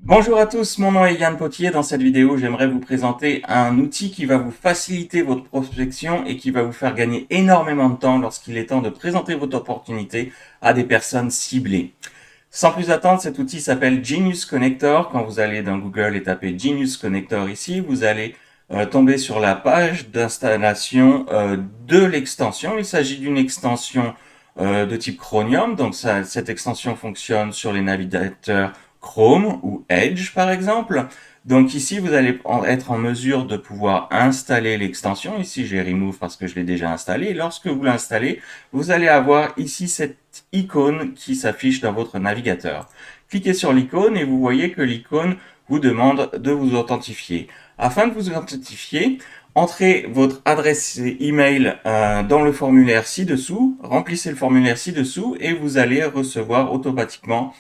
Bonjour à tous, mon nom est Yann Potier. Dans cette vidéo, j'aimerais vous présenter un outil qui va vous faciliter votre prospection et qui va vous faire gagner énormément de temps lorsqu'il est temps de présenter votre opportunité à des personnes ciblées. Sans plus attendre, cet outil s'appelle Genius Connector. Quand vous allez dans Google et tapez Genius Connector ici, vous allez tomber sur la page d'installation de l'extension. Il s'agit d'une extension de type Chromium. Donc cette extension fonctionne sur les navigateurs Chrome ou Edge par exemple. Donc ici, vous allez être en mesure de pouvoir installer l'extension. Ici, j'ai Remove parce que je l'ai déjà installé. Et lorsque vous l'installez, vous allez avoir ici cette icône qui s'affiche dans votre navigateur. Cliquez sur l'icône et vous voyez que l'icône vous demande de vous authentifier. Afin de vous authentifier, entrez votre adresse email dans le formulaire ci-dessous, remplissez le formulaire ci-dessous et vous allez recevoir automatiquement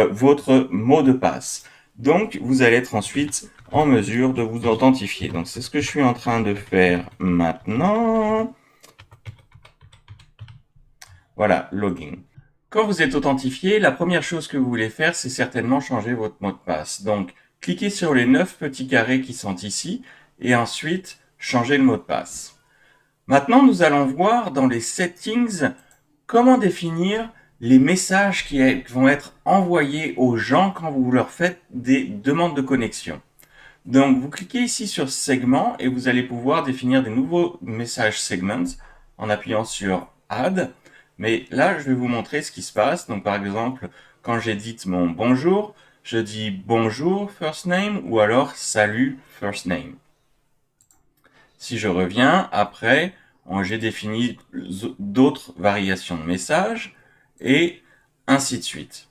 votre mot de passe. Donc, vous allez être ensuite en mesure de vous authentifier. Donc, c'est ce que je suis en train de faire maintenant. Voilà, login. Quand vous êtes authentifié, la première chose que vous voulez faire, c'est certainement changer votre mot de passe. Donc, cliquez sur les 9 petits carrés qui sont ici et ensuite, changez le mot de passe. Maintenant, nous allons voir dans les settings comment définir les messages qui vont être envoyés aux gens quand vous leur faites des demandes de connexion. Donc, vous cliquez ici sur segment et vous allez pouvoir définir des nouveaux messages segments en appuyant sur add. Mais là, je vais vous montrer ce qui se passe. Donc, par exemple, quand j'édite mon bonjour, je dis bonjour first name ou alors salut first name. Si je reviens, après, j'ai défini d'autres variations de messages et ainsi de suite.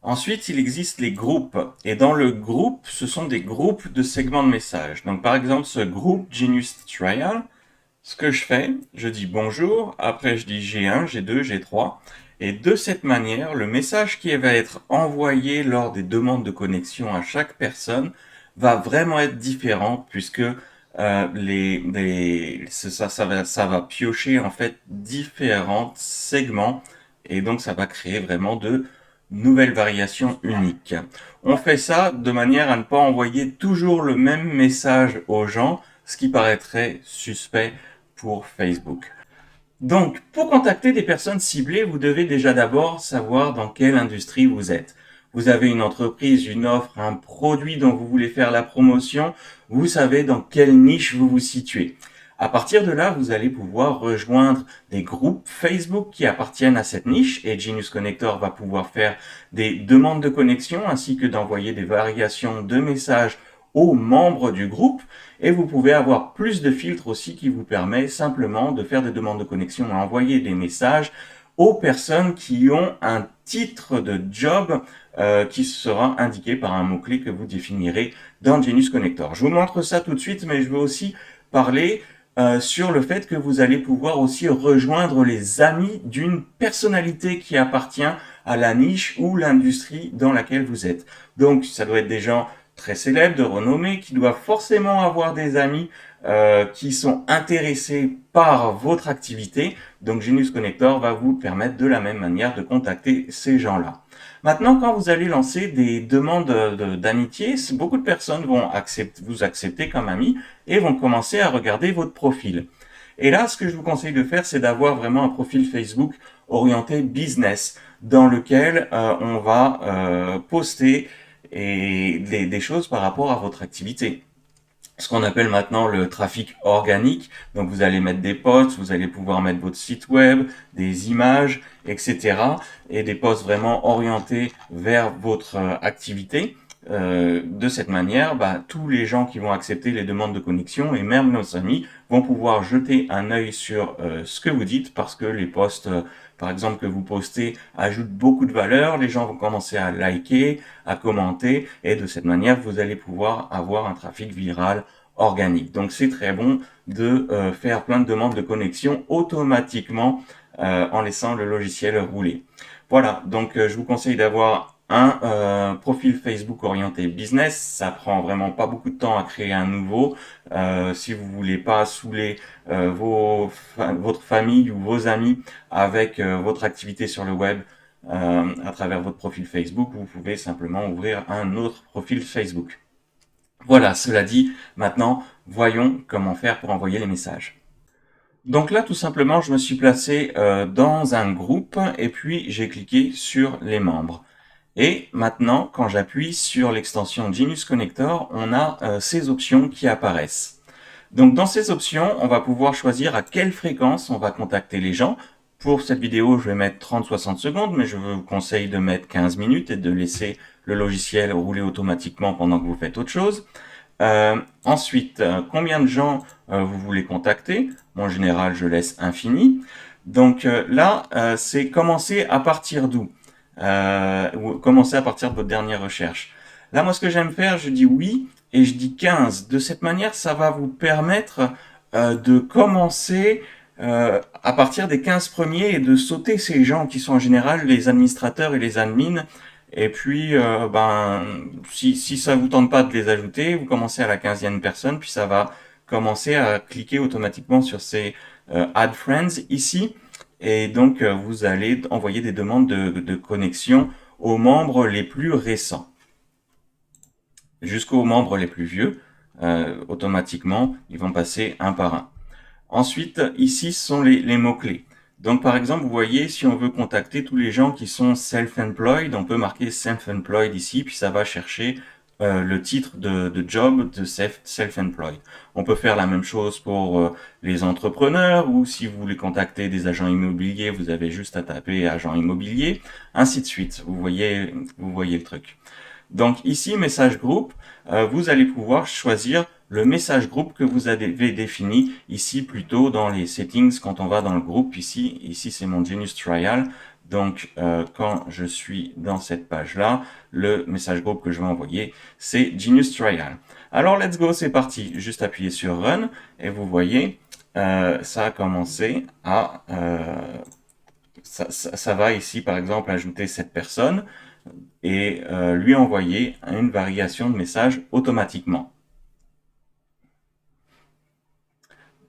Ensuite, il existe les groupes. Et dans le groupe, ce sont des groupes de segments de messages. Donc, par exemple, ce groupe Genius Trial, ce que je fais, je dis bonjour, après je dis G1, G2, G3. Et de cette manière, le message qui va être envoyé lors des demandes de connexion à chaque personne va vraiment être différent puisque ça va piocher en fait différents segments et donc ça va créer vraiment de nouvelles variations uniques. On fait ça de manière à ne pas envoyer toujours le même message aux gens, ce qui paraîtrait suspect pour Facebook. Donc, pour contacter des personnes ciblées, vous devez déjà d'abord savoir dans quelle industrie vous êtes. Vous avez une entreprise, une offre, un produit dont vous voulez faire la promotion, vous savez dans quelle niche vous vous situez. À partir de là, vous allez pouvoir rejoindre des groupes Facebook qui appartiennent à cette niche et Genius Connector va pouvoir faire des demandes de connexion ainsi que d'envoyer des variations de messages aux membres du groupe et vous pouvez avoir plus de filtres aussi qui vous permet simplement de faire des demandes de connexion et envoyer des messages aux personnes qui ont un titre de job qui sera indiqué par un mot-clé que vous définirez dans Genius Connector. Je vous montre ça tout de suite, mais je veux aussi parler sur le fait que vous allez pouvoir aussi rejoindre les amis d'une personnalité qui appartient à la niche ou l'industrie dans laquelle vous êtes. Donc, ça doit être des gens très célèbres, de renommée, qui doivent forcément avoir des amis qui sont intéressés par votre activité. Donc Genius Connector va vous permettre de la même manière de contacter ces gens-là. Maintenant, quand vous allez lancer des demandes d'amitié, beaucoup de personnes vont vous accepter comme ami et vont commencer à regarder votre profil. Et là, ce que je vous conseille de faire, c'est d'avoir vraiment un profil Facebook orienté business, dans lequel on va poster des choses par rapport à votre activité. Ce qu'on appelle maintenant le trafic organique. Donc vous allez mettre des posts, vous allez pouvoir mettre votre site web, des images, etc. Et des posts vraiment orientés vers votre activité. De cette manière, tous les gens qui vont accepter les demandes de connexion et même nos amis vont pouvoir jeter un œil sur ce que vous dites parce que les posts, par exemple, que vous postez ajoutent beaucoup de valeur. Les gens vont commencer à liker, à commenter et de cette manière, vous allez pouvoir avoir un trafic viral organique. Donc c'est très bon de faire plein de demandes de connexion automatiquement en laissant le logiciel rouler. Voilà, donc je vous conseille d'avoir un profil Facebook orienté business. Ça prend vraiment pas beaucoup de temps à créer un nouveau. Si vous voulez pas saouler votre famille ou vos amis avec votre activité sur le web, à travers votre profil Facebook, vous pouvez simplement ouvrir un autre profil Facebook. Voilà, cela dit, maintenant, voyons comment faire pour envoyer les messages. Donc là, tout simplement, je me suis placé dans un groupe et puis j'ai cliqué sur les membres. Et maintenant, quand j'appuie sur l'extension Genius Connector, on a ces options qui apparaissent. Donc dans ces options, on va pouvoir choisir à quelle fréquence on va contacter les gens. Pour cette vidéo, je vais mettre 30-60 secondes, mais je vous conseille de mettre 15 minutes et de laisser le logiciel rouler automatiquement pendant que vous faites autre chose. Ensuite, combien de gens vous voulez contacter? Moi, en général, je laisse infini. Donc là, c'est commencer à partir d'où? Ou commencer à partir de votre dernière recherche. Là, moi, ce que j'aime faire, je dis oui et je dis 15. De cette manière, ça va vous permettre de commencer à partir des 15 premiers et de sauter ces gens qui sont en général les administrateurs et les admins. Et puis, si ça vous tente pas de les ajouter, vous commencez à la 15e personne, puis ça va commencer à cliquer automatiquement sur ces Add Friends ici. Et donc, vous allez envoyer des demandes de connexion aux membres les plus récents. Jusqu'aux membres les plus vieux, automatiquement, ils vont passer un par un. Ensuite, ici, ce sont les mots-clés. Donc, par exemple, vous voyez, si on veut contacter tous les gens qui sont self-employed, on peut marquer self-employed ici, puis ça va chercher le titre de job de self-employed. On peut faire la même chose pour les entrepreneurs, ou si vous voulez contacter des agents immobiliers, vous avez juste à taper agent immobilier, ainsi de suite. Vous voyez le truc. Donc ici, message groupe, vous allez pouvoir choisir le message groupe que vous avez défini ici plutôt dans les settings quand on va dans le groupe. Ici c'est mon Genius Trial. Donc quand je suis dans cette page-là, le message groupe que je vais envoyer, c'est Genius Trial. Alors let's go, c'est parti. Juste appuyer sur Run et vous voyez, ça a commencé à... ça va ici par exemple ajouter cette personne et lui envoyer une variation de message automatiquement.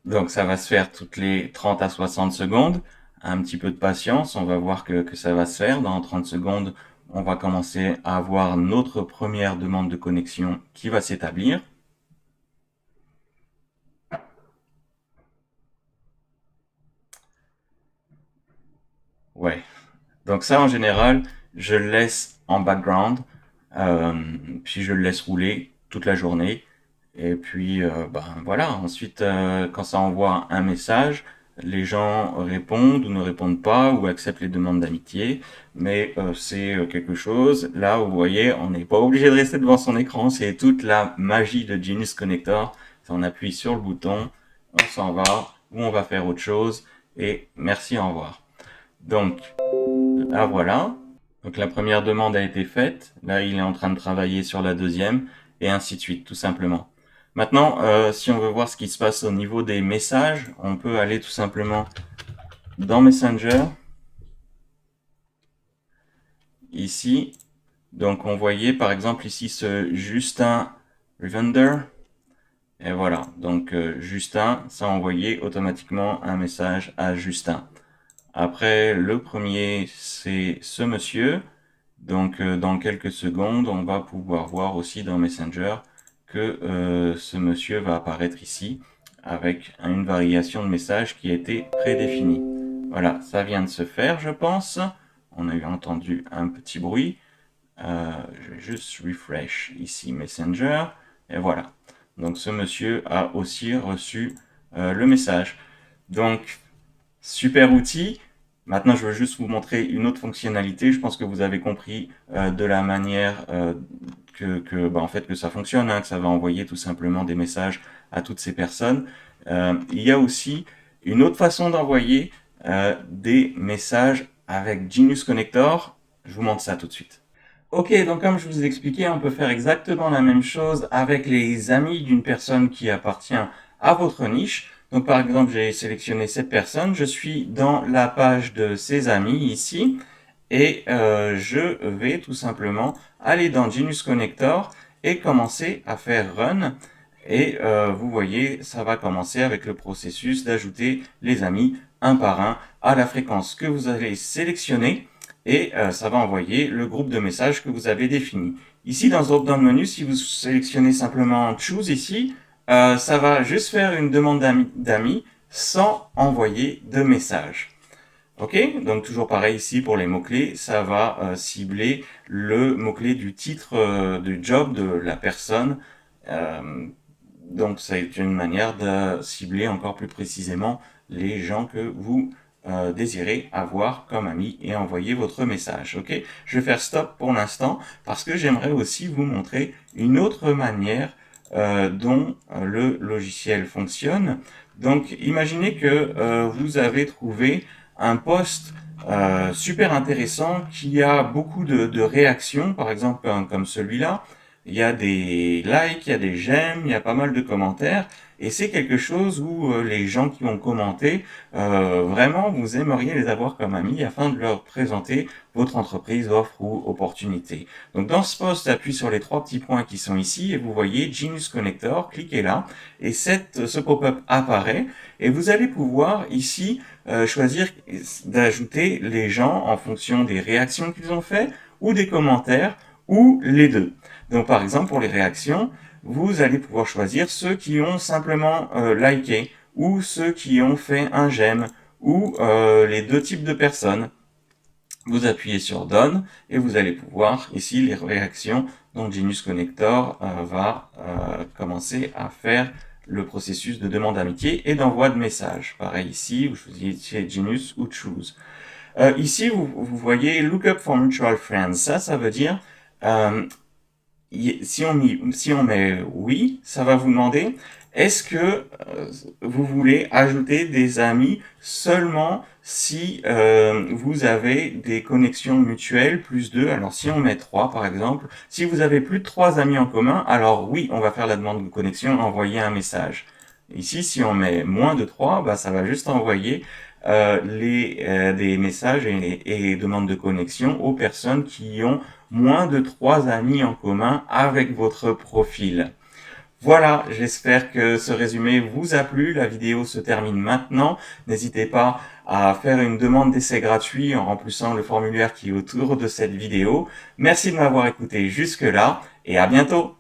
Donc ça va se faire toutes les 30 à 60 secondes. Un petit peu de patience, on va voir que ça va se faire. Dans 30 secondes, on va commencer à avoir notre première demande de connexion qui va s'établir. Ouais. Donc ça, en général, je le laisse en background, puis je le laisse rouler toute la journée. Et puis, voilà. Ensuite, quand ça envoie un message, les gens répondent ou ne répondent pas ou acceptent les demandes d'amitié. Mais c'est quelque chose. Là, vous voyez, on n'est pas obligé de rester devant son écran. C'est toute la magie de Genius Connector. On appuie sur le bouton, on s'en va ou on va faire autre chose. Et merci, au revoir. Donc, là voilà. Donc la première demande a été faite. Là, il est en train de travailler sur la deuxième et ainsi de suite, tout simplement. Maintenant, si on veut voir ce qui se passe au niveau des messages, on peut aller tout simplement dans Messenger. Ici. Donc on voyait par exemple ici ce Justin Rivender. Et voilà. Donc Justin, ça a envoyé automatiquement un message à Justin. Après, le premier, c'est ce monsieur. Donc, dans quelques secondes, on va pouvoir voir aussi dans Messenger que ce monsieur va apparaître ici avec une variation de message qui a été prédéfinie. Voilà, ça vient de se faire, je pense. On a eu entendu un petit bruit. Je vais juste refresh ici Messenger. Et voilà. Donc, ce monsieur a aussi reçu le message. Donc, super outil. Maintenant, je veux juste vous montrer une autre fonctionnalité. Je pense que vous avez compris de la manière en fait, que ça fonctionne, hein, que ça va envoyer tout simplement des messages à toutes ces personnes. Il y a aussi une autre façon d'envoyer des messages avec Genius Connector. Je vous montre ça tout de suite. Ok, donc comme je vous ai expliqué, on peut faire exactement la même chose avec les amis d'une personne qui appartient à votre niche. Donc par exemple, j'ai sélectionné cette personne, je suis dans la page de ses amis ici, et je vais tout simplement aller dans Genius Connector et commencer à faire Run. Et vous voyez, ça va commencer avec le processus d'ajouter les amis un par un à la fréquence que vous allez sélectionner. et ça va envoyer le groupe de messages que vous avez défini. Ici, dans ce drop-down menu, si vous sélectionnez simplement Choose ici, ça va juste faire une demande d'amis sans envoyer de message. Ok, donc toujours pareil ici pour les mots-clés, ça va cibler le mot-clé du titre du job de la personne. Donc c'est une manière de cibler encore plus précisément les gens que vous désirez avoir comme amis et envoyer votre message. Ok, je vais faire stop pour l'instant parce que j'aimerais aussi vous montrer une autre manière dont le logiciel fonctionne. Donc imaginez que vous avez trouvé un post super intéressant qui a beaucoup de réactions, par exemple comme celui-là. Il y a des likes, il y a des j'aime, il y a pas mal de commentaires, et c'est quelque chose où les gens qui ont commenté, vraiment, vous aimeriez les avoir comme amis afin de leur présenter votre entreprise, offre ou opportunité. Donc dans ce post, appuyez sur les 3 petits points qui sont ici, et vous voyez Genius Connector, cliquez là, et ce pop-up apparaît, et vous allez pouvoir ici choisir d'ajouter les gens en fonction des réactions qu'ils ont fait, ou des commentaires, ou les deux. Donc par exemple, pour les réactions, vous allez pouvoir choisir ceux qui ont simplement liké, ou ceux qui ont fait un j'aime, ou les deux types de personnes. Vous appuyez sur Done, et vous allez pouvoir ici les réactions. Donc Genius Connector va commencer à faire le processus de demande d'amitié et d'envoi de messages. Pareil ici, vous choisissez Genius ou Choose. Ici, vous voyez Look up for mutual friends. Ça veut dire si on met oui, ça va vous demander est-ce que vous voulez ajouter des amis seulement si vous avez des connexions mutuelles plus 2. Alors si on met 3 par exemple, si vous avez plus de 3 amis en commun, alors oui, on va faire la demande de connexion, envoyer un message. Ici, si on met moins de 3, bah, ça va juste envoyer des messages et demandes de connexion aux personnes qui ont moins de 3 amis en commun avec votre profil. Voilà, j'espère que ce résumé vous a plu. La vidéo se termine maintenant. N'hésitez pas à faire une demande d'essai gratuit en remplissant le formulaire qui est autour de cette vidéo. Merci de m'avoir écouté jusque-là et à bientôt.